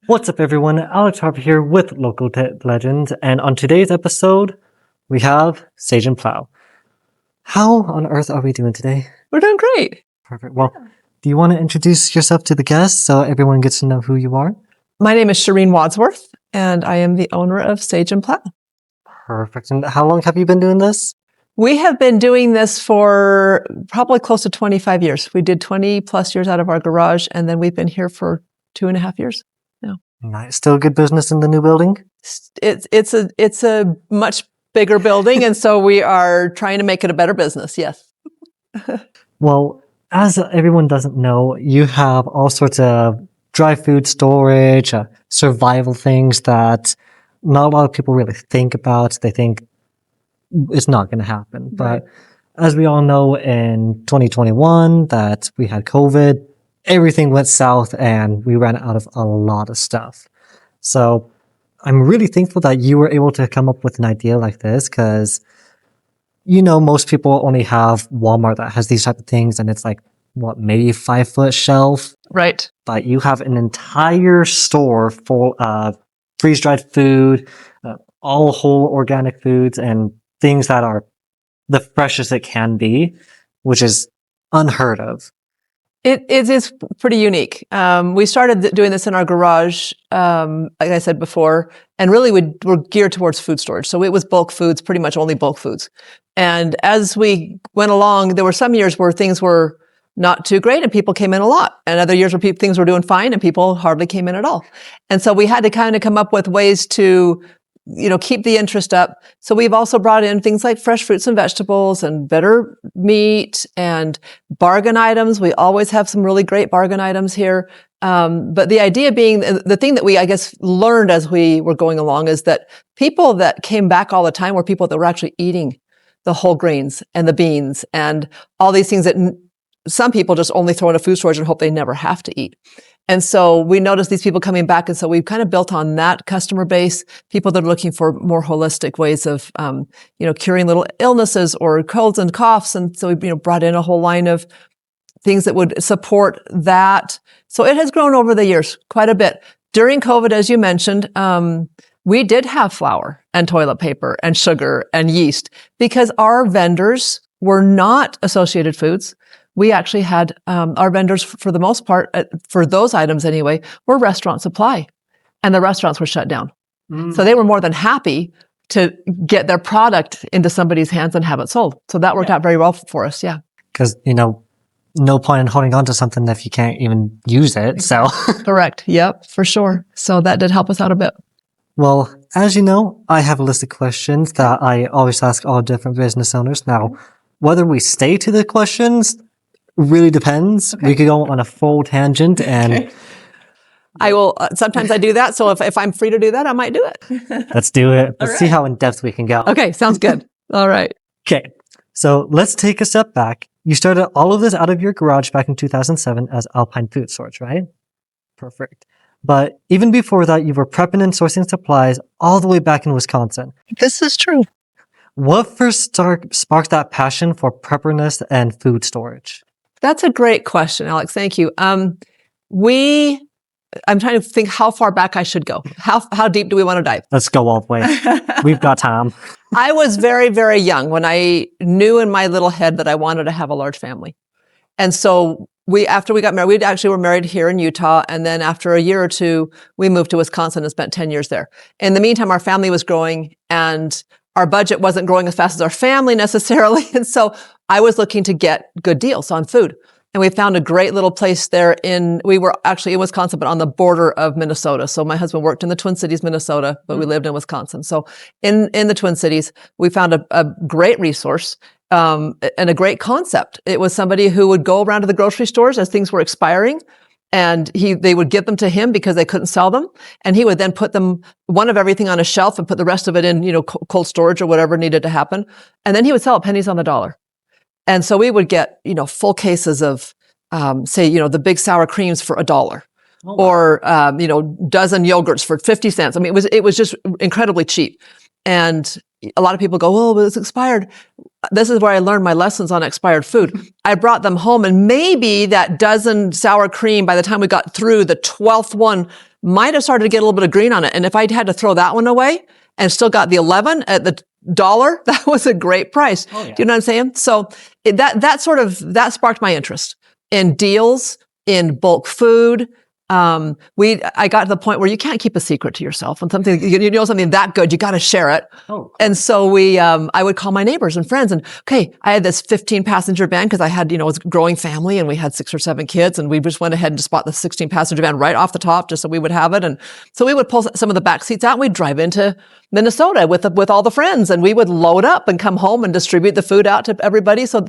What's up, everyone? Alex Harper here with Local Legends, and on today's episode, we have Sage Plow. How on earth are we doing today? We're doing great. Perfect. Well, do you want to introduce yourself to the guests so everyone gets to know who you are? My name is Chirine Wadsworth, and I am the owner of Sage Plow. Perfect. And how long have you been doing this? We have been doing this for probably close to 25 years. We did 20 plus years out of our garage, and then we've been here for 2.5 years now. Nice. Still good business in the new building? It's a much bigger building, and so we are trying to make it a better business, yes. Well, as everyone doesn't know, you have all sorts of dry food storage, survival things that not a lot of people really think about. They think it's not going to happen. Right. But as we all know, in 2021, that we had COVID, everything went south and we ran out of a lot of stuff. So I'm really thankful that you were able to come up with an idea like this because, you know, most people only have Walmart that has these type of things and it's like, what, maybe a 5-foot shelf? Right. But you have an entire store full of freeze-dried food, all whole organic foods and things that are the freshest it can be, which is unheard of. It is pretty unique. We started doing this in our garage, like I said before, and really we're geared towards food storage. So it was bulk foods, pretty much only bulk foods. And as we went along, there were some years where things were not too great and people came in a lot. And other years where things were doing fine and people hardly came in at all. And so we had to kind of come up with ways to, you know, keep the interest up. So we've also brought in things like fresh fruits and vegetables and better meat and bargain items. We always have some really great bargain items here. But the idea being, the thing that we, I guess, learned as we were going along is that people that came back all the time were people that were actually eating the whole grains and the beans and all these things that some people just only throw in a food storage and hope they never have to eat. And so we noticed these people coming back. And so we've kind of built on that customer base, people that are looking for more holistic ways of, curing little illnesses or colds and coughs. And so we, brought in a whole line of things that would support that. So it has grown over the years quite a bit. During COVID, as you mentioned, we did have flour and toilet paper and sugar and yeast because our vendors were not associated foods. We actually had our vendors, for the most part, for those items anyway, were restaurant supply, and the restaurants were shut down. So they were more than happy to get their product into somebody's hands and have it sold. So that worked out very well for us, yeah. Because, no point in holding on to something if you can't even use it, so. Correct, yep, for sure. So that did help us out a bit. Well, as you know, I have a list of questions that I always ask all different business owners. Now, whether we stay to the questions really depends. Okay. We could go on a full tangent and I will, sometimes I do that. So if I'm free to do that, I might do it. Let's do it. Let's see how in depth we can go. Okay. Sounds good. All right. Okay. So let's take a step back. You started all of this out of your garage back in 2007 as Alpine Food Storage, right? Perfect. But even before that, you were prepping and sourcing supplies all the way back in Wisconsin. This is true. What first sparked that passion for prepperness and food storage? That's a great question, Alex. Thank you. I'm trying to think how far back I should go. How deep do we want to dive? Let's go all the way. We've got time. I was very, very young when I knew in my little head that I wanted to have a large family. And so after we got married, we actually were married here in Utah. And then after a year or two, we moved to Wisconsin and spent 10 years there. In the meantime, our family was growing and our budget wasn't growing as fast as our family necessarily. And so I was looking to get good deals on food. And we found a great little place there we were actually in Wisconsin, but on the border of Minnesota. So my husband worked in the Twin Cities, Minnesota, but we lived in Wisconsin. So in the Twin Cities, we found a great resource, and a great concept. It was somebody who would go around to the grocery stores as things were expiring. And they would give them to him because they couldn't sell them. And he would then put one of everything on a shelf and put the rest of it in, cold storage or whatever needed to happen. And then he would sell it pennies on the dollar. And so we would get, full cases of, the big sour creams for $1. Oh, wow. Or, dozen yogurts for 50 cents. I mean, it was just incredibly cheap. And a lot of people go, well, it's expired. this is where I learned my lessons on expired food. I brought them home, and maybe that dozen sour cream, by the time we got through, the 12th one might have started to get a little bit of green on it. And if I'd had to throw that one away and still got the 11 at the $1, that was a great price. Oh, yeah. Do you know what I'm saying? So that sparked my interest in deals, in bulk food. I got to the point where you can't keep a secret to yourself. And something, you know, something that good, you got to share it. Oh, and so I would call my neighbors and friends, and okay, I had this 15 passenger van because I had, you know, it was a growing family and we had 6 or 7 kids, and we just went ahead and just bought the 16 passenger van right off the top just so we would have it. And so we would pull some of the back seats out and we'd drive into Minnesota with all the friends, and we would load up and come home and distribute the food out to everybody. So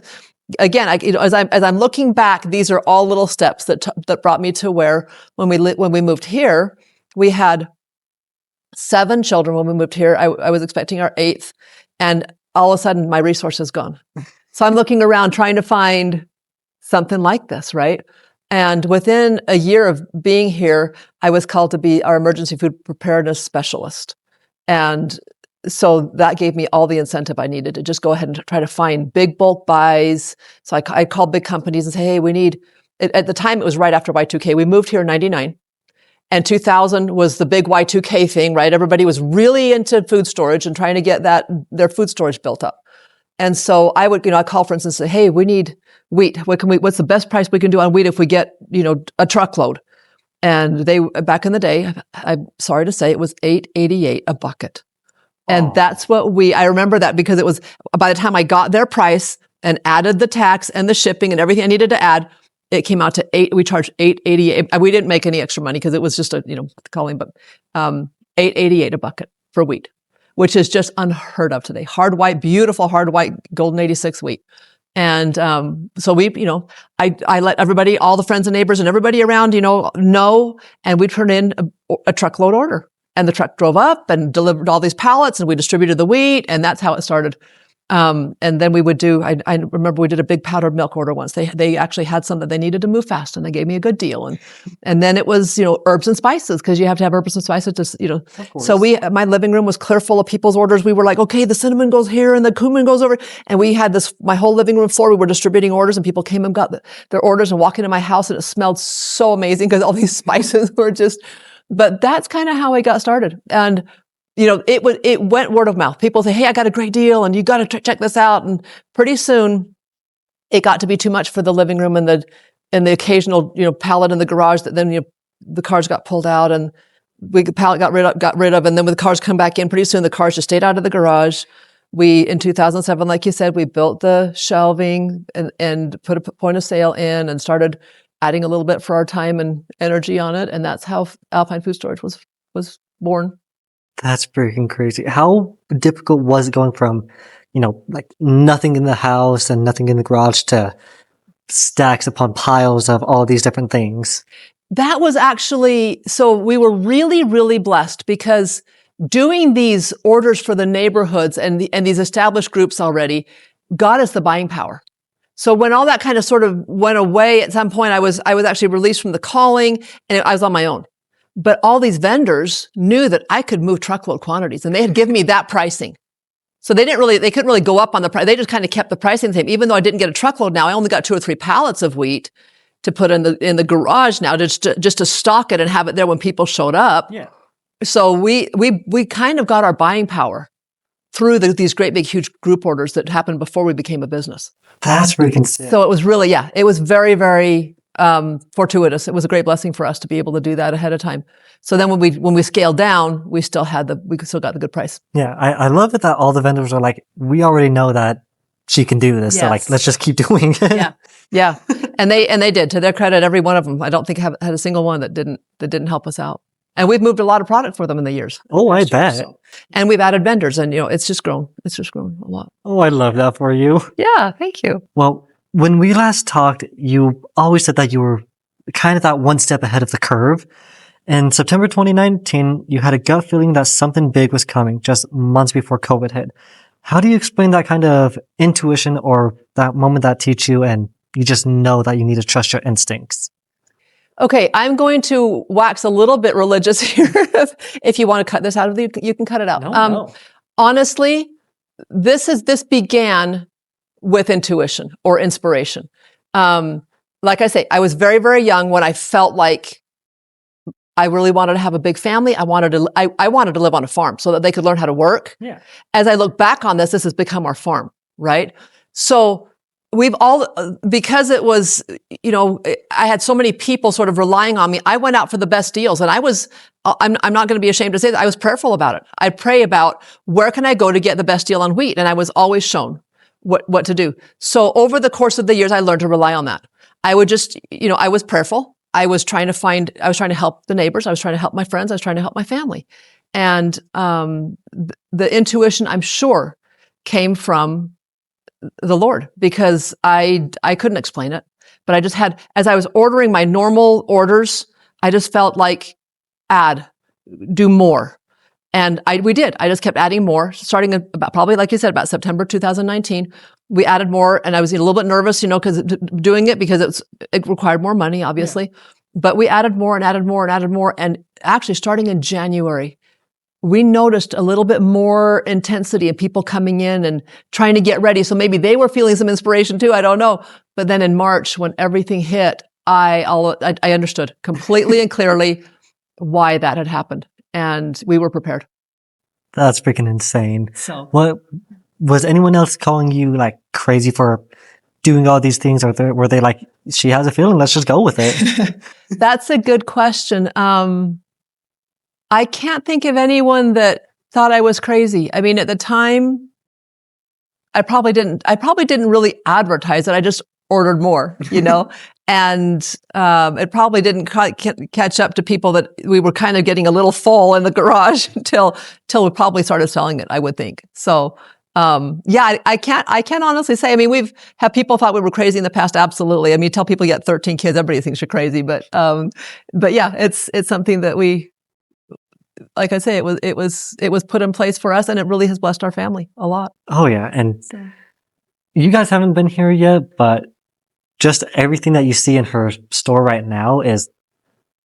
again, as I'm looking back, these are all little steps that brought me to where when we moved here, we had 7 children. When we moved here, I was expecting our 8th, and all of a sudden my resources gone. So I'm looking around trying to find something like this, right? And within a year of being here, I was called to be our emergency food preparedness specialist, and so that gave me all the incentive I needed to just go ahead and try to find big bulk buys. So I called big companies and say, hey, we need, at the time it was right after Y2K. We moved here in 99, and 2000 was the big Y2K thing, right? Everybody was really into food storage and trying to get their food storage built up. And so I would, I call, for instance, and say, hey, we need wheat. What's the best price we can do on wheat if we get, a truckload? And back in the day, I'm sorry to say, it was $8.88 a bucket. And that's what I remember that because it was, by the time I got their price and added the tax and the shipping and everything I needed to add, it came out to we charged $8.88. We didn't make any extra money because it was just calling, but $8.88 a bucket for wheat, which is just unheard of today. Hard white, beautiful hard white, golden 86 wheat. And so I let everybody, all the friends and neighbors and everybody around, know, and we turned in a truckload order. And the truck drove up and delivered all these pallets, and we distributed the wheat, and that's how it started. And then we would do, I remember we did a big powdered milk order once. They actually had some that they needed to move fast, and they gave me a good deal. And then it was, herbs and spices, because you have to have herbs and spices to, so my living room was clear full of people's orders. We were like, okay, the cinnamon goes here and the cumin goes over. And we had my whole living room floor, we were distributing orders, and people came and got their orders and walked into my house, and it smelled so amazing because all these spices were just, but that's kind of how I got started. And, it went word of mouth. People say, hey, I got a great deal and you got to check this out. And pretty soon it got to be too much for the living room and the occasional, pallet in the garage that then, the cars got pulled out and the pallet got rid of. And then when the cars come back in, pretty soon the cars just stayed out of the garage. In 2007, like you said, we built the shelving and put a point of sale in and started adding a little bit for our time and energy on it. And that's how Alpine Food Storage was born. That's freaking crazy. How difficult was it going from, like nothing in the house and nothing in the garage to stacks upon piles of all these different things? That was actually, so we were really, really blessed because doing these orders for the neighborhoods and these established groups already got us the buying power. So when all that kind of sort of went away at some point, I was actually released from the calling and I was on my own. But all these vendors knew that I could move truckload quantities, and they had given me that pricing. So they couldn't really go up on the price. They just kind of kept the pricing the same. Even though I didn't get a truckload now, I only got 2 or 3 pallets of wheat to put in the garage now just to stock it and have it there when people showed up. Yeah. So we kind of got our buying power through these great big huge group orders that happened before we became a business. That's freaking sick. So it was really, it was very, very fortuitous. It was a great blessing for us to be able to do that ahead of time. So then when we scaled down, we still got the good price. Yeah. I love it that all the vendors are like, we already know that she can do this. Yes. So like, let's just keep doing it. Yeah. Yeah. And they did, to their credit, every one of them. I don't think I had a single one that didn't help us out. And we've moved a lot of product for them in the years. Oh, I bet. So, and we've added vendors, and it's just grown. It's just grown a lot. Oh, I love that for you. Yeah, thank you. Well, when we last talked, you always said that you were kind of that one step ahead of the curve. In September 2019, you had a gut feeling that something big was coming just months before COVID hit. How do you explain that kind of intuition or that moment that teach you and you just know that you need to trust your instincts? Okay, I'm going to wax a little bit religious here. If you want to cut this out of you can cut it out. No. Honestly, this began with intuition or inspiration. Like I say, I was very, very young when I felt like I really wanted to have a big family. I wanted to live on a farm so that they could learn how to work. Yeah. As I look back on this has become our farm, right? So we've all, because it was, I had so many people sort of relying on me. I went out for the best deals, and I'm not going to be ashamed to say that I was prayerful about it. I pray about where can I go to get the best deal on wheat, and I was always shown what to do. So over the course of the years, I learned to rely on that. I would just, I was prayerful. I was trying to help the neighbors. I was trying to help my friends. I was trying to help my family. And the intuition, I'm sure, came from the Lord, because I couldn't explain it. But I just had, as I was ordering my normal orders, I just felt like do more. And we did. I just kept adding more, starting about, probably like you said, about September 2019. We added more, and I was a little bit nervous, because doing it because it required more money, obviously. Yeah. But we added more and added more and added more. And actually, starting in January, we noticed a little bit more intensity of people coming in and trying to get ready. So maybe they were feeling some inspiration too. I don't know. But then in March, when everything hit, I understood completely and clearly why that had happened. And we were prepared. That's freaking insane. So, what was anyone else calling you like crazy for doing all these things, or were they like, she has a feeling, let's just go with it? That's a good question. I can't think of anyone that thought I was crazy. I mean, at the time, I probably didn't really advertise it. I just ordered more, and it probably didn't catch up to people that we were kind of getting a little full in the garage until we probably started selling it, I would think. So, I can't honestly say. I mean, have people thought we were crazy in the past? Absolutely. I mean, tell people you got 13 kids, everybody thinks you're crazy, but yeah, it's something that we, like I say, it was put in place for us, and it really has blessed our family a lot. Oh yeah. And you guys haven't been here yet, but just everything that you see in her store right now is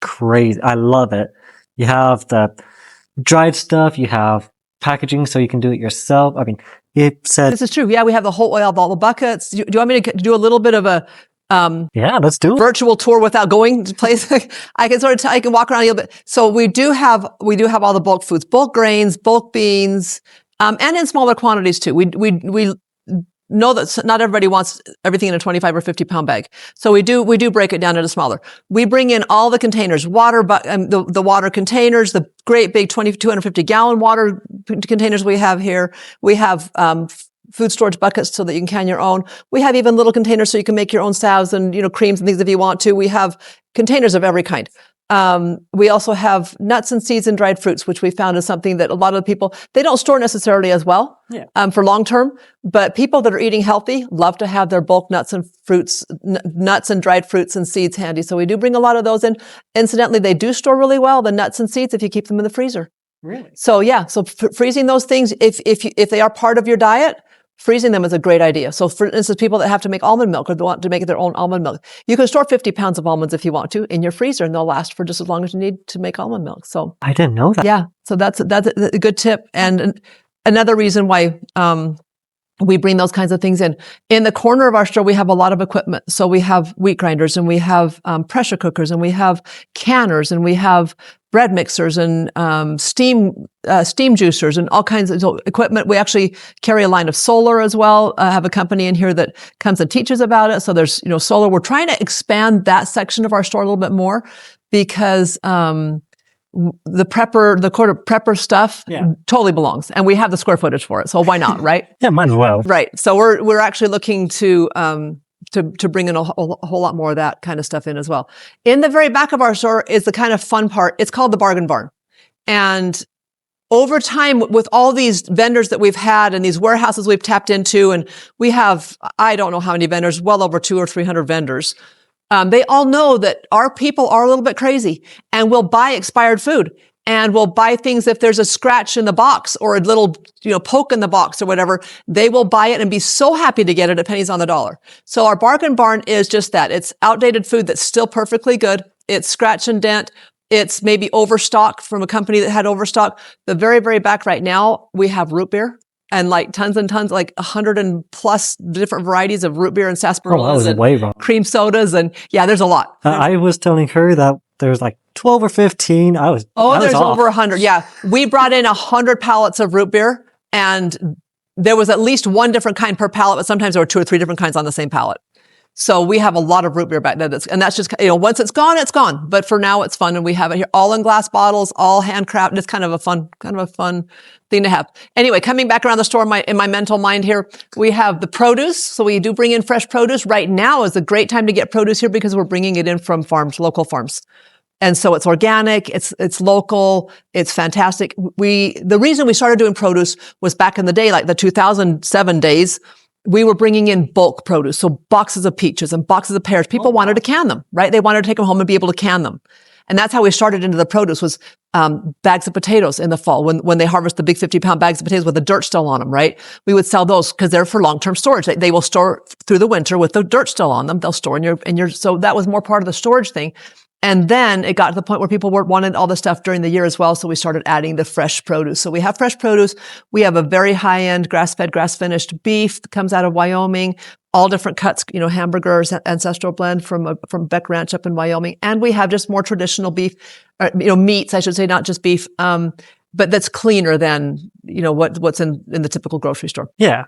crazy. I love it. You have the dried stuff, you have packaging so you can do it yourself. I mean, it said... This is true. Yeah, we have all the buckets. Do you want me to do a little bit of a yeah, let's do it. Virtual tour without going to place? I can walk around a little bit. So we do have all the bulk foods, bulk grains, bulk beans, and in smaller quantities too. We know that not everybody wants everything in a 25 or 50 pound bag. So we do break it down into smaller. We bring in all the containers, the water containers, the great big 250 gallon water containers we have here. We have, food storage buckets so that you can can your own. We have even little containers so you can make your own salves and, creams and things if you want to. We have containers of every kind. We also have nuts and seeds and dried fruits, which we found is something that a lot of people, they don't store necessarily as well, for long term, but people that are eating healthy love to have their bulk nuts and dried fruits and seeds handy. So we do bring a lot of those in. Incidentally, they do store really well, the nuts and seeds, if you keep them in the freezer. Really? So yeah, freezing those things, if they are part of your diet, freezing them is a great idea. So for instance, people that have to make almond milk or they want to make their own almond milk, you can store 50 pounds of almonds if you want to in your freezer, and they'll last for just as long as you need to make almond milk. So I didn't know that. Yeah. So that's a good tip. And another reason why, we bring those kinds of things in. In the corner of our store, we have a lot of equipment. So we have wheat grinders, and we have pressure cookers, and we have canners, and we have bread mixers, and steam juicers, and all kinds of equipment. We actually carry a line of solar as well. I have a company in here that comes and teaches about it. So there's solar. We're trying to expand that section of our store a little bit more because the prepper stuff totally belongs, and we have the square footage for it. So why not, right? Yeah, might as well. Right. So we're actually looking to bring in a whole lot more of that kind of stuff in as well. In the very back of our store is the kind of fun part. It's called the bargain barn. And over time, with all these vendors that we've had and these warehouses we've tapped into, and we have, I don't know how many vendors, well over 200 or 300 vendors. They all know that our people are a little bit crazy and will buy expired food, and will buy things if there's a scratch in the box or a little, poke in the box or whatever. They will buy it and be so happy to get it at pennies on the dollar. So our bargain barn is just that. It's outdated food that's still perfectly good. It's scratch and dent. It's maybe overstock from a company that had overstock. The very, very back right now, we have root beer. and like tons and tons, like 100 and plus different varieties of root beer and Oh, I sarsaparillas was and way wrong. cream sodas. And yeah, there's a lot. I was telling her that there's like 12 or 15. I was There's off. over 100. Yeah. We brought in 100 pallets of root beer, and there was at least one different kind per pallet, but sometimes there were 2 or 3 different kinds on the same pallet. So we have a lot of root beer back there. And that's just, once it's gone, it's gone. But for now, it's fun. And we have it here all in glass bottles, all handcrafted. It's kind of a fun thing to have. Anyway, coming back around the store in my mental mind here, we have the produce. So we do bring in fresh produce. Right now is a great time to get produce here because we're bringing it in from farms, local farms. And so it's organic, it's local, it's fantastic. The reason we started doing produce was back in the day, like the 2007 days, we were bringing in bulk produce. So boxes of peaches and boxes of pears. People wanted to can them, right? They wanted to take them home and be able to can them. And that's how we started into the produce was, bags of potatoes in the fall. When they harvest the big 50-pound bags of potatoes with the dirt still on them, right? We would sell those because they're for long-term storage. They will store through the winter with the dirt still on them. They'll store so that was more part of the storage thing. And then it got to the point where people wanted all the stuff during the year as well. So we started adding the fresh produce. So we have fresh produce. We have a very high-end grass-fed, grass-finished beef that comes out of Wyoming, all different cuts, hamburgers, ancestral blend from Beck Ranch up in Wyoming. And we have just more traditional beef, meats, I should say, not just beef, but that's cleaner than, what's in the typical grocery store. Yeah.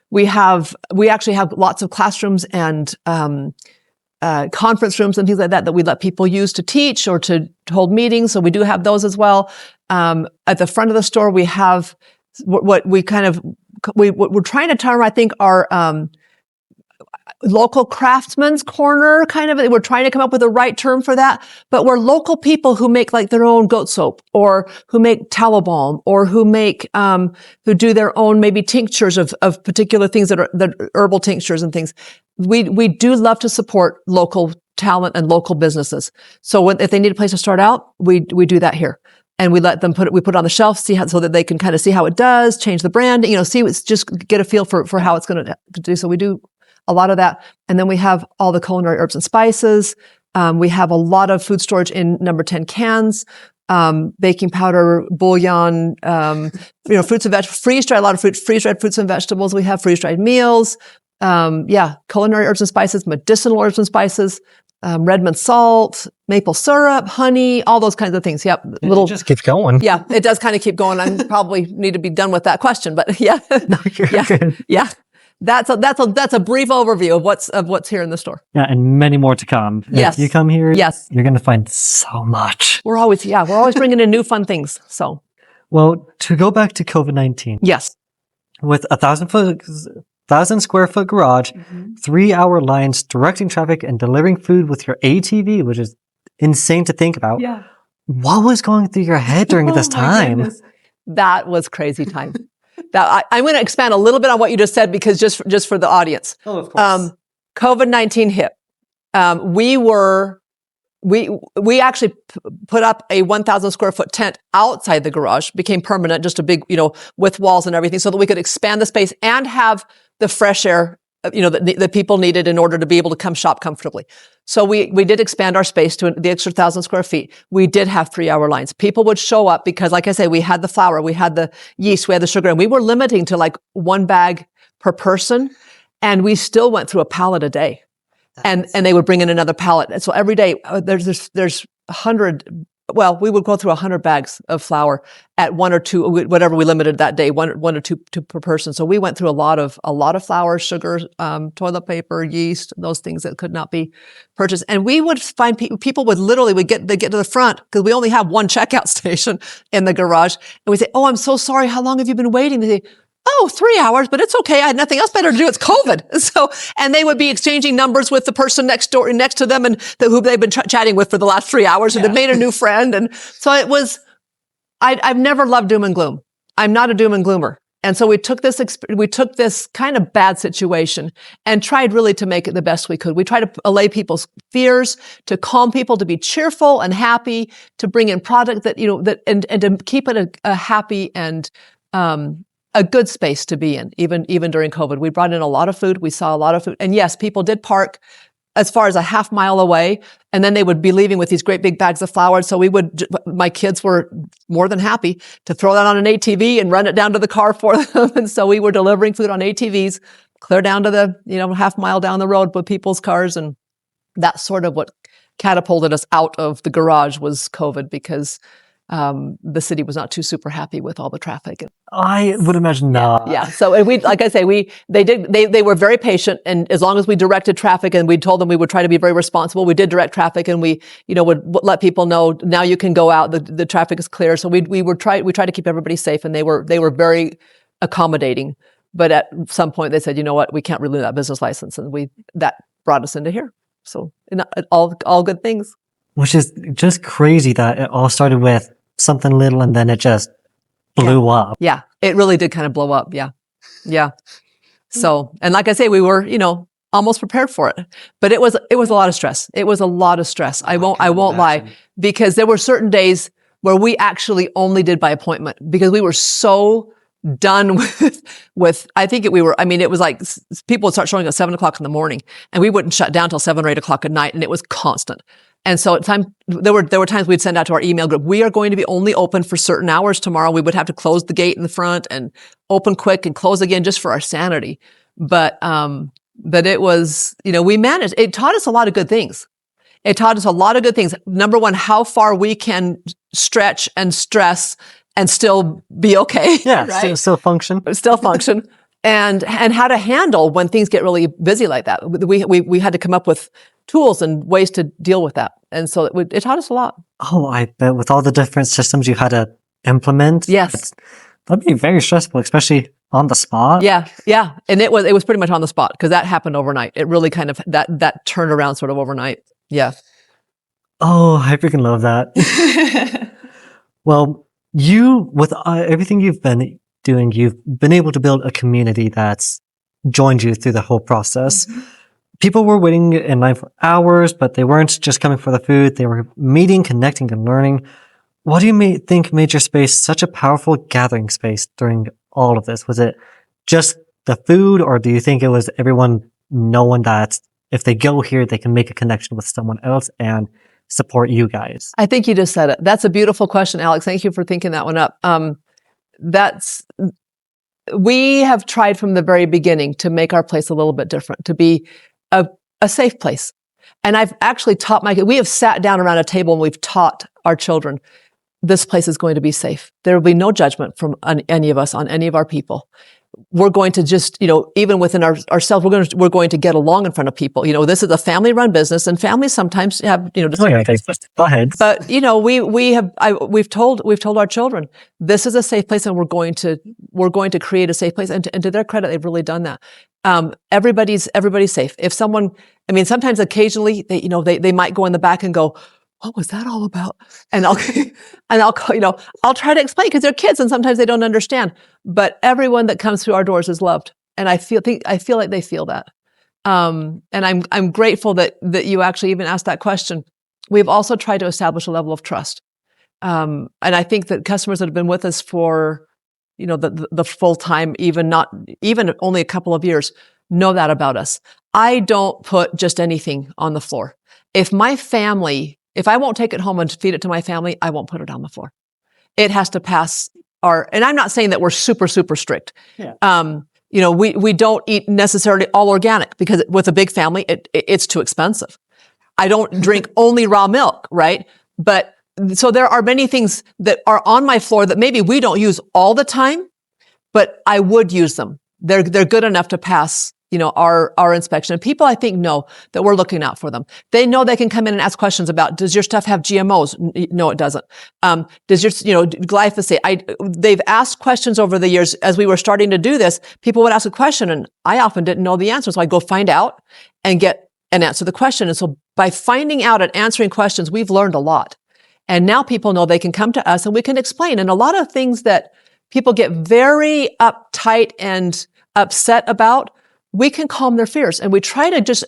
We actually have lots of classrooms and, conference rooms and things like that we let people use to teach or to hold meetings. So we do have those as well. At the front of the store, we have what we're trying to term, I think, our local craftsman's corner, kind of. We're trying to come up with the right term for that. But we're local people who make like their own goat soap, or who make tallow balm, or who make who do their own maybe tinctures of particular things that are herbal tinctures and things. We do love to support local talent and local businesses. So if they need a place to start out, we do that here. And we let them put it on the shelf, so that they can kind of see how it does, change the brand, just get a feel for how it's going to do. So we do a lot of that. And then we have all the culinary herbs and spices. We have a lot of food storage in number 10 cans, baking powder, bouillon, fruits and vegetables, freeze-dried, a lot of freeze-dried fruits and vegetables. We have freeze-dried meals. Culinary herbs and spices, medicinal herbs and spices, Redmond salt, maple syrup, honey, all those kinds of things. Yep. It just keeps going. Yeah, it does kind of keep going. I probably need to be done with that question, but yeah. No, you're good. Yeah. That's a brief overview of what's here in the store. Yeah, and many more to come. Yes. If you come here, yes, you're going to find so much. We're always bringing in new fun things. So, well, to go back to COVID-19. Yes. With 1,000 square foot garage, 3-hour lines, directing traffic and delivering food with your ATV, which is insane to think about. Yeah. What was going through your head during this time? Goodness. That was crazy time. I'm going to expand a little bit on what you just said, because just for the audience. Oh, of course. COVID-19 hit. We actually put up a 1,000 square foot tent outside the garage, became permanent, just a big, with walls and everything, so that we could expand the space and have the fresh air, that people needed in order to be able to come shop comfortably. So we did expand our space to the extra 1,000 square feet. We did have 3-hour lines. People would show up because, like I say, we had the flour, we had the yeast, we had the sugar, and we were limiting to like 1 bag per person. And we still went through a pallet a day. And they would bring in another pallet. And so every day there's 100, we would go through 100 bags of flour at 1 or 2, whatever we limited that day, one or two per person. So we went through a lot of flour, sugar, toilet paper, yeast, those things that could not be purchased. And we would find people would get to the front, because we only have one checkout station in the garage. And we say, "Oh, I'm so sorry. How long have you been waiting?" They say, "Oh, 3 hours, but it's okay. I had nothing else better to do. It's COVID." So, and they would be exchanging numbers with the person next to them, and who they've been chatting with for the last 3 hours, and they've made a new friend. And so it was, I've never loved doom and gloom. I'm not a doom and gloomer. And so we took this kind of bad situation and tried really to make it the best we could. We tried to allay people's fears, to calm people, to be cheerful and happy, to bring in product that, and to keep it a happy and, a good space to be in, even during COVID. We brought in a lot of food. We saw a lot of food. And yes, people did park as far as a half mile away, and then they would be leaving with these great big bags of flour. So my kids were more than happy to throw that on an ATV and run it down to the car for them. And so we were delivering food on ATVs, clear down to the, half mile down the road with people's cars. And that's sort of what catapulted us out of the garage was COVID, because the city was not too super happy with all the traffic. I would imagine not. Yeah. So, and like I say, they were very patient, and as long as we directed traffic and we told them we would try to be very responsible, we did direct traffic, and we, would let people know, now you can go out, the traffic is clear. So we tried to keep everybody safe, and they were very accommodating. But at some point they said, you know what, we can't renew that business license. And that brought us into here. So all good things. Which is just crazy that it all started with something little and then it just blew up. Yeah, it really did kind of blow up. Yeah. Yeah. So, and like I say, we were, almost prepared for it, but it was a lot of stress. It was a lot of stress. I won't lie, because there were certain days where we actually only did by appointment, because we were so done with, it was like people would start showing at 7:00 in the morning, and we wouldn't shut down till 7 or 8 o'clock at night. And it was constant. And so there were times we'd send out to our email group, we are going to be only open for certain hours tomorrow. We would have to close the gate in the front and open quick and close again just for our sanity. But it was, we managed. It taught us a lot of good things. Number one, how far we can stretch and stress and still be okay. Yeah, right? still function. Still function. And how to handle when things get really busy like that. We had to come up with tools and ways to deal with that. And so it taught us a lot. Oh, I bet with all the different systems you had to implement. Yes. That'd be very stressful, especially on the spot. Yeah. Yeah. And it was pretty much on the spot, because that happened overnight. It really kind of, that turned around sort of overnight. Yeah. Oh, I freaking love that. Well, with everything you've been doing, you've been able to build a community that's joined you through the whole process. Mm-hmm. People were waiting in line for hours, but they weren't just coming for the food. They were meeting, connecting, and learning. What do you think made your space such a powerful gathering space during all of this? Was it just the food, or do you think it was everyone knowing that if they go here, they can make a connection with someone else and support you guys? I think you just said it. That's a beautiful question, Alex. Thank you for thinking that one up. We have tried from the very beginning to make our place a little bit different, to be a safe place. And I've actually we have sat down around a table and we've taught our children, this place is going to be safe. There will be no judgment from any of us on any of our people. We're going to just, even within ourselves, we're going to get along in front of people. This is a family-run business, and families sometimes have, go ahead. But we've told our children, this is a safe place, and we're going to create a safe place. And to their credit, they've really done that. Everybody's safe. If someone, sometimes occasionally they might go in the back and go, what was that all about? And I'll try to explain, because they're kids and sometimes they don't understand. But everyone that comes through our doors is loved, and I feel like they feel that. And I'm grateful that you actually even asked that question. We've also tried to establish a level of trust, and I think that customers that have been with us for the full time, even only a couple of years, know that about us. I don't put just anything on the floor. If I won't take it home and feed it to my family, I won't put it on the floor. It has to pass and I'm not saying that we're super, super strict. Yeah. We don't eat necessarily all organic, because with a big family, it's too expensive. I don't drink only raw milk, right? But so there are many things that are on my floor that maybe we don't use all the time, but I would use them. They're good enough to pass our inspection. And people, I think, know that we're looking out for them. They know they can come in and ask questions about, does your stuff have GMOs? No, it doesn't. Does your, glyphosate? They've asked questions over the years. As we were starting to do this, people would ask a question and I often didn't know the answer. So I'd go find out and get an answer to the question. And so by finding out and answering questions, we've learned a lot. And now people know they can come to us and we can explain. And a lot of things that people get very uptight and upset about, we can calm their fears, and we try to just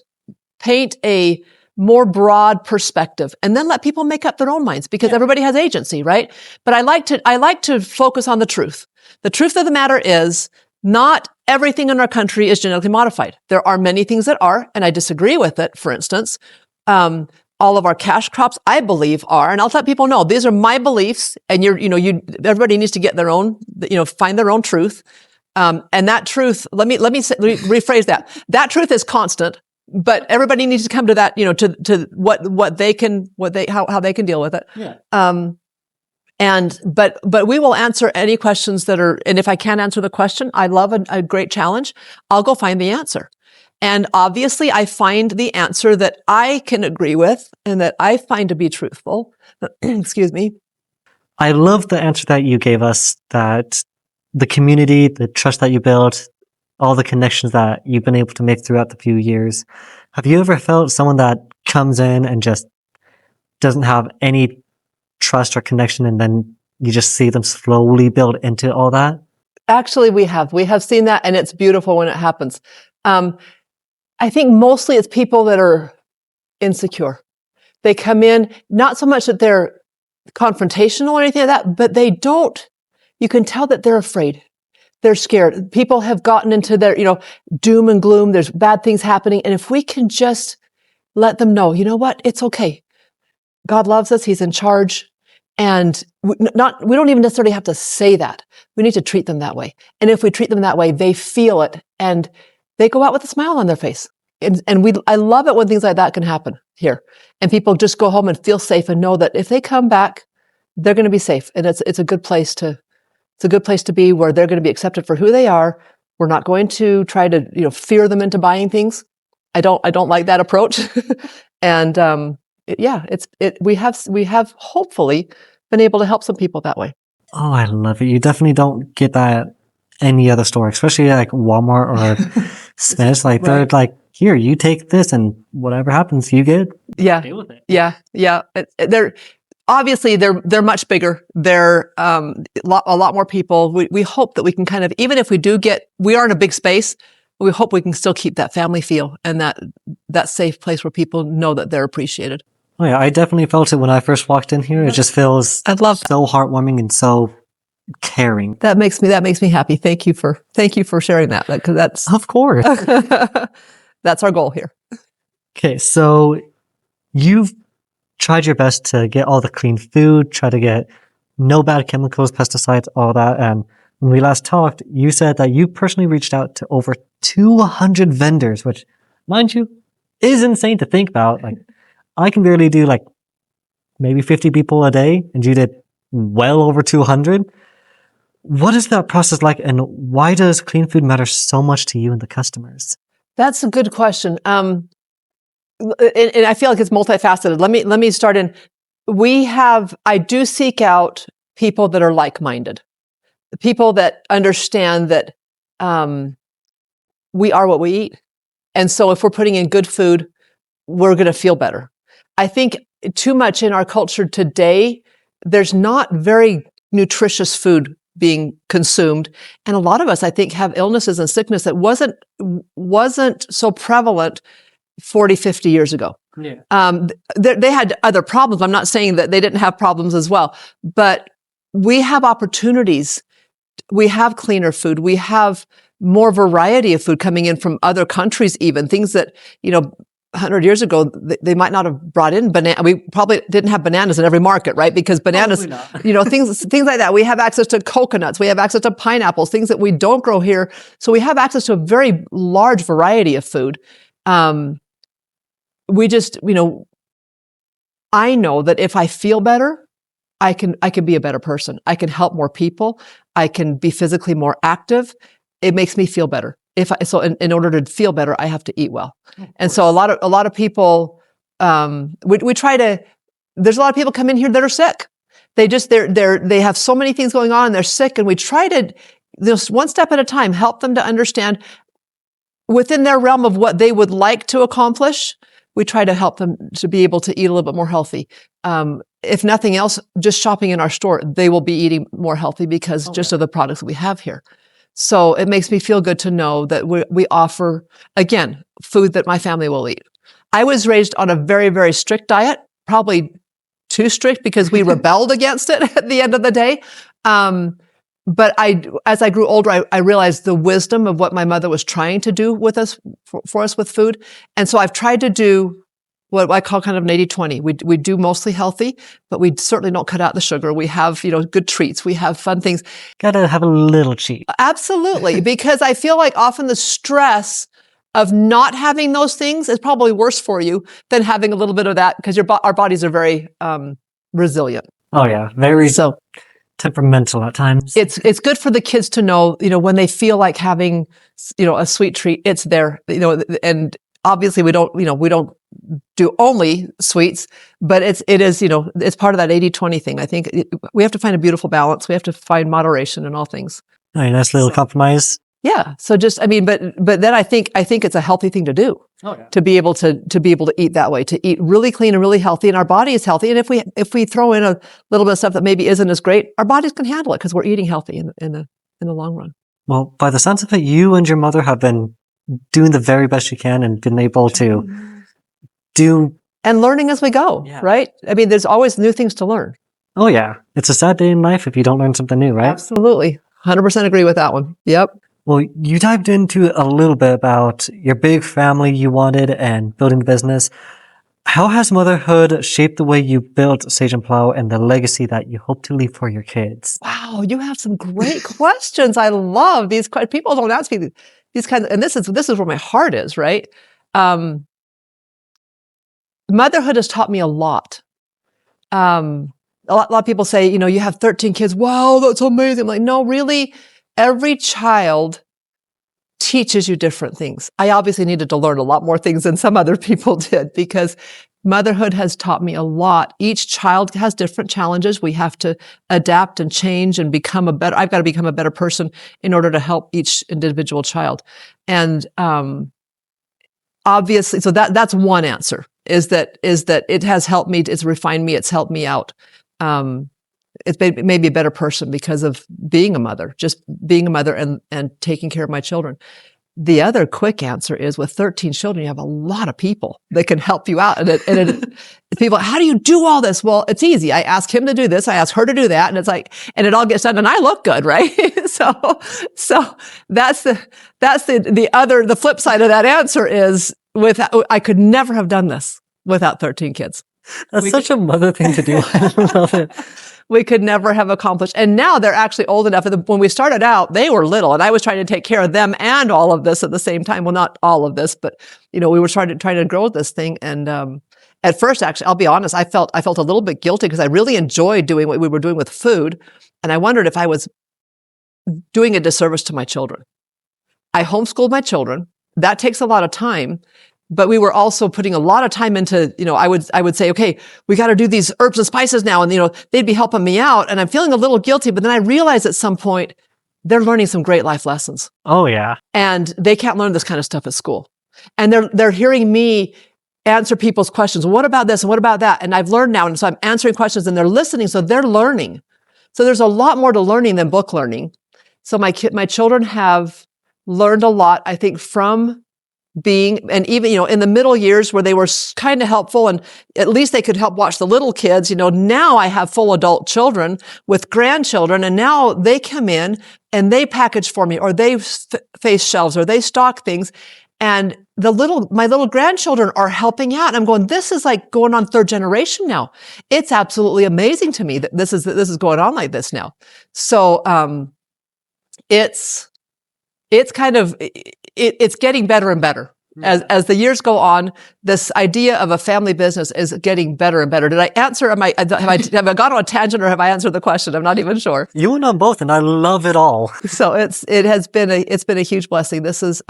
paint a more broad perspective and then let people make up their own minds, because everybody has agency, right? But I like to focus on the truth. The truth of the matter is Not everything in our country is genetically modified. There are many things that are, and I disagree with it. For instance, all of our cash crops, I believe, are, and I'll let people know, these are my beliefs, and everybody needs to get their own, find their own truth. And that truth, let me rephrase that. That truth is constant, but everybody needs to come to that, to how they can deal with it. Yeah. But we will answer any questions that are, and if I can't answer the question, I love a great challenge. I'll go find the answer. And obviously I find the answer that I can agree with and that I find to be truthful. Excuse me. I love the answer that you gave us, that the community, the trust that you built, all the connections that you've been able to make throughout the few years. Have you ever felt someone that comes in and just doesn't have any trust or connection, and then you just see them slowly build into all that? Actually, we have seen that, and it's beautiful when it happens. I think mostly it's people that are insecure. They come in, not so much that they're confrontational or anything like that, but you can tell that they're afraid. They're scared. People have gotten into their, doom and gloom. There's bad things happening. And if we can just let them know, you know what? It's okay. God loves us. He's in charge. And we don't even necessarily have to say that. We need to treat them that way. And if we treat them that way, they feel it and they go out with a smile on their face. And I love it when things like that can happen here. And people just go home and feel safe and know that if they come back, they're going to be safe. And it's a good place to be, where they're going to be accepted for who they are. We're not going to try to, fear them into buying things. I don't like that approach. And, we have hopefully been able to help some people that way. Oh, I love it. You definitely don't get that any other store, especially like Walmart or Smith's. Like they're like, here, you take this and whatever happens, you get deal with it. Yeah. They're much bigger. They're a lot more people. We hope that we can kind of, even if we are in a big space, we hope we can still keep that family feel and that safe place where people know that they're appreciated. Oh yeah, I definitely felt it when I first walked in here. It just feels so heartwarming and so caring. That makes me happy. Thank you for sharing that, because that's, of course, that's our goal here. Okay, so you've tried your best to get all the clean food, try to get no bad chemicals, pesticides, all that. And when we last talked, you said that you personally reached out to over 200 vendors, which, mind you, is insane to think about. Like, I can barely do like maybe 50 people a day, and you did well over 200. What is that process like, and why does clean food matter so much to you and the customers? That's a good question. And I feel like it's multifaceted. Let me start in. I do seek out people that are like-minded, people that understand that we are what we eat. And so if we're putting in good food, we're going to feel better. I think too much in our culture today, there's not very nutritious food being consumed. And a lot of us, I think, have illnesses and sickness that wasn't so prevalent 40, 50 years ago. Yeah. They had other problems. I'm not saying that they didn't have problems as well, but we have opportunities. We have cleaner food. We have more variety of food coming in from other countries, even things that, 100 years ago, they might not have brought in banana. We probably didn't have bananas in every market, right? Because bananas, things like that. We have access to coconuts. We have access to pineapples, things that we don't grow here. So we have access to a very large variety of food. We just, I know that if I feel better, I can be a better person. I can help more people. I can be physically more active. It makes me feel better. In order to feel better, I have to eat well. And so a lot of people, we try to, there's a lot of people come in here that are sick. They have so many things going on and they're sick. And we try to, just one step at a time, help them to understand within their realm of what they would like to accomplish. We try to help them to be able to eat a little bit more healthy. If nothing else, just shopping in our store, they will be eating more healthy because just of the products that we have here. So it makes me feel good to know that we offer, again, food that my family will eat. I was raised on a very, very strict diet, probably too strict because we rebelled against it at the end of the day. but as I grew older, I realized the wisdom of what my mother was trying to do with us, for us with food. And so I've tried to do what I call kind of an 80-20. We do mostly healthy, but we certainly don't cut out the sugar. We have, good treats. We have fun things. Gotta have a little cheat. Absolutely. Because I feel like often the stress of not having those things is probably worse for you than having a little bit of that, because our bodies are very resilient. Oh yeah. Very temperamental at times. It's good for the kids to know, when they feel like having, a sweet treat, it's there, and obviously we don't do only sweets, but it is, it's part of that 80-20 thing. I think we have to find a beautiful balance. We have to find moderation in all things. Oh, nice little compromise. Yeah. So but then I think it's a healthy thing to do. Oh, yeah. To be able to eat that way, to eat really clean and really healthy, and our body is healthy. And if we throw in a little bit of stuff that maybe isn't as great, our bodies can handle it because we're eating healthy in the long run. Well, by the sounds of it, you and your mother have been doing the very best you can and been able to do and learning as we go, right? I mean, there's always new things to learn. Oh yeah, it's a sad day in life if you don't learn something new, right? Absolutely, 100% agree with that one. Yep. Well, you dived into a little bit about your big family you wanted and building the business. How has motherhood shaped the way you built Sage and Plow and the legacy that you hope to leave for your kids? Wow, you have some great questions. I love these questions. People don't ask me these kinds of, and this is where my heart is, right? Motherhood has taught me a lot. A lot of people say, you have 13 kids. Wow, that's amazing. I'm like, no, really, every child teaches you different things. I obviously needed to learn a lot more things than some other people did, because motherhood has taught me a lot. Each child has different challenges. We have to adapt and change and I've got to become a better person in order to help each individual child. And, obviously, so that's one answer, is that it has helped me, it's refined me, it's helped me out. It's made me a better person because of being a mother, just being a mother and taking care of my children. The other quick answer is, with 13 children, you have a lot of people that can help you out. And people, how do you do all this? Well, it's easy. I ask him to do this. I ask her to do that. And it's like, and it all gets done and I look good, right? So that's the flip side of that answer is, I could never have done this without 13 kids. That's such a mother thing to do. I love it. We could never have accomplished. And now they're actually old enough. When we started out, they were little, and I was trying to take care of them and all of this at the same time. Well, not all of this, but we were trying to grow this thing. And at first, actually, I'll be honest, I felt a little bit guilty because I really enjoyed doing what we were doing with food, and I wondered if I was doing a disservice to my children. I homeschooled my children. That takes a lot of time. But we were also putting a lot of time into, I would say, okay, we got to do these herbs and spices now. And, they'd be helping me out. And I'm feeling a little guilty. But then I realized at some point, they're learning some great life lessons. Oh, yeah. And they can't learn this kind of stuff at school. And they're hearing me answer people's questions. What about this? And what about that? And I've learned now. And so I'm answering questions and they're listening. So they're learning. So there's a lot more to learning than book learning. So my children have learned a lot, I think, from being, and even, in the middle years where they were kind of helpful and at least they could help watch the little kids, now I have full adult children with grandchildren, and now they come in and they package for me, or they face shelves, or they stock things. And my little grandchildren are helping out. And I'm going, this is like going on third generation now. It's absolutely amazing to me that this is going on like this now. So, it's kind of, it's getting better and better. As the years go on, this idea of a family business is getting better and better. Did I answer? Have I gone on a tangent, or have I answered the question? I'm not even sure. You went on both, and I love it all. So it's been a huge blessing. This is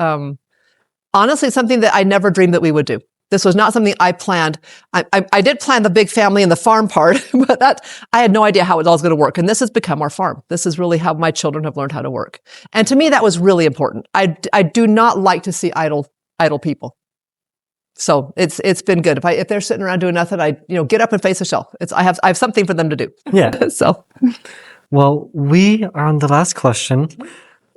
honestly something that I never dreamed that we would do. This was not something I planned. I did plan the big family and the farm part, but I had no idea how it all was going to work. And this has become our farm. This is really how my children have learned how to work. And to me, that was really important. I do not like to see idle people. So it's been good. If they're sitting around doing nothing, I get up and face a shelf. I have something for them to do. Yeah. So, well, we are on the last question.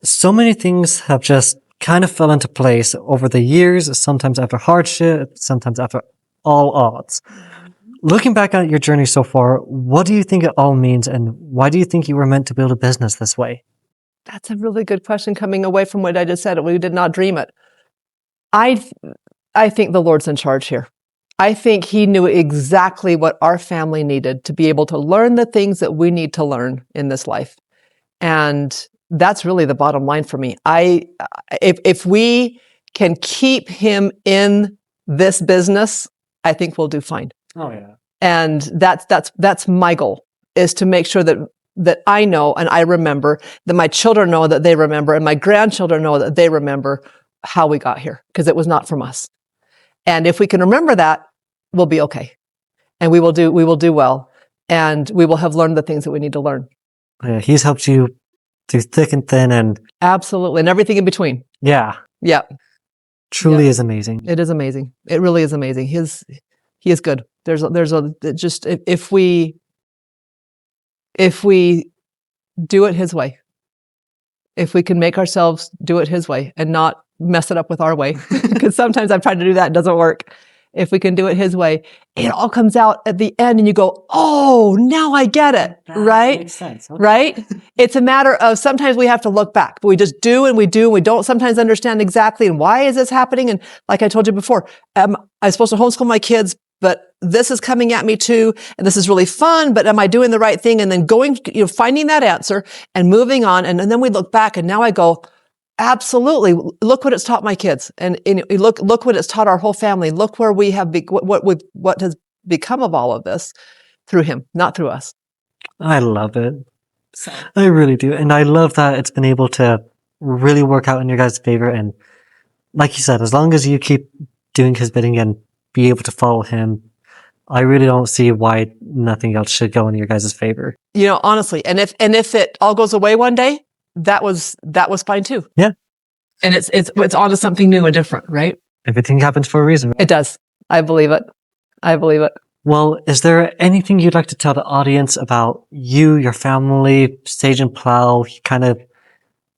So many things have just kind of fell into place over the years, sometimes after hardship, sometimes after all odds. looking back at your journey so far, what do you think it all means, and why do you think you were meant to build a business this way? That's a really good question coming away from what I just said. We did not dream it. I think the Lord's in charge here. I think he knew exactly what our family needed to be able to learn the things that we need to learn in this life. And that's really the bottom line for me. If we can keep him in this business, I think we'll do fine. Oh yeah. And that's my goal, is to make sure that I know and I remember, that my children know that they remember, and my grandchildren know that they remember how we got here, because it was not from us. And if we can remember that, we'll be okay. And we will do well. And we will have learned the things that we need to learn. Yeah, he's helped you through thick and thin, and absolutely, and everything in between. Yeah. Truly is amazing. It is amazing. It really is amazing. He is good. Just if we do it his way, if we can make ourselves do it his way and not mess it up with our way, because sometimes I've tried to do that, it doesn't work. If we can do it his way, it all comes out at the end and you go, oh, now I get it, right? Makes sense. Okay. Right? It's a matter of, sometimes we have to look back, but we just do and we don't sometimes understand exactly, and why is this happening? And like I told you before, I'm supposed to homeschool my kids, but this is coming at me too, and this is really fun, but am I doing the right thing? And then finding that answer and moving on. And then we look back, and now I go, absolutely. Look what it's taught my kids, and look what it's taught our whole family. Look where we have what has become of all of this through him, not through us. I love it. I really do, and I love that it's been able to really work out in your guys' favor. And like you said, as long as you keep doing his bidding and be able to follow him, I really don't see why nothing else should go in your guys' favor. Honestly, and if it all goes away one day, that was fine too. Yeah. And it's on to something new and different, right? Everything happens for a reason. Right? It does. I believe it. Well, is there anything you'd like to tell the audience about you, your family, Sage and Plow, kind of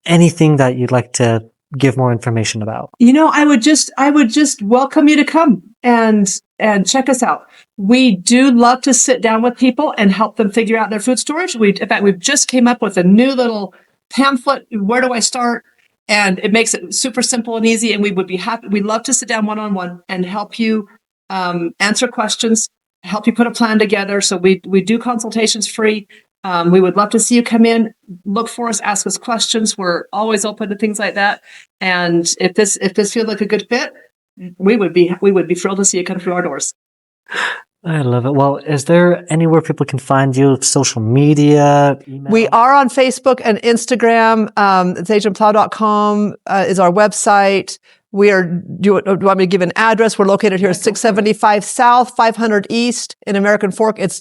anything that you'd like to give more information about? I would just welcome you to come and check us out. We do love to sit down with people and help them figure out their food storage. In fact, we've just came up with a new little pamphlet. Where do I start? And it makes it super simple and easy. And we would be happy. We'd love to sit down one-on-one and help you answer questions, help you put a plan together. So we do consultations free. We would love to see you come in, look for us, ask us questions. We're always open to things like that. And if this feels like a good fit, we would be thrilled to see you come through our doors. I love it. Well, is there anywhere people can find you? Social media? Email? We are on Facebook and Instagram. SageandPlow.com is our website. Do you want me to give an address? We're located here at 675 South, 500 East in American Fork. It's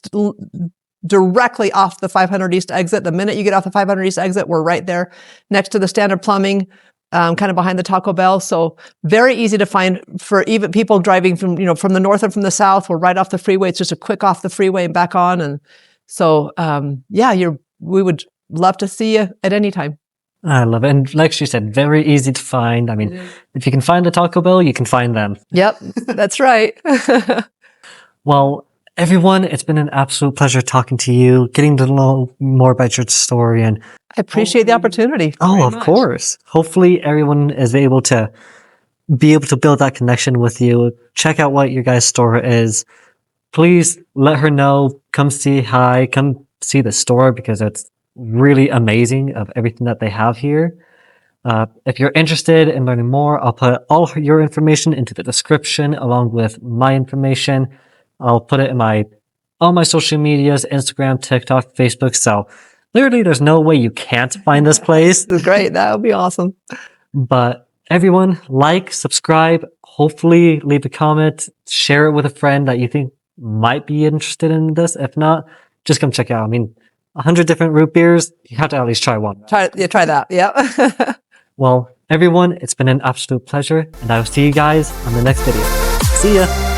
directly off the 500 East exit. The minute you get off the 500 East exit, we're right there next to the Standard Plumbing, kind of behind the Taco Bell. So very easy to find for even people driving from the north and from the south. We're right off the freeway. It's just a quick off the freeway and back on. And so, we would love to see you at any time. I love it. And like she said, very easy to find. I mean, if you can find the Taco Bell, you can find them. Yep, that's right. Well, everyone, it's been an absolute pleasure talking to you, getting to know more about your story. And I appreciate the opportunity. Oh, of course. Hopefully everyone is able to build that connection with you. Check out what your guys' store is. Please let her know. Come see hi. Come see the store, because it's really amazing of everything that they have here. If you're interested in learning more, I'll put all your information into the description along with my information. I'll put it in all my social medias, Instagram, TikTok, Facebook. So literally there's no way you can't find this place. That's great. That would be awesome. But everyone, like, subscribe, hopefully leave a comment, share it with a friend that you think might be interested in this. If not, just come check it out. I mean, 100 different root beers, you have to at least try one. Try that. Yeah. Well, everyone, it's been an absolute pleasure, and I will see you guys on the next video. See ya.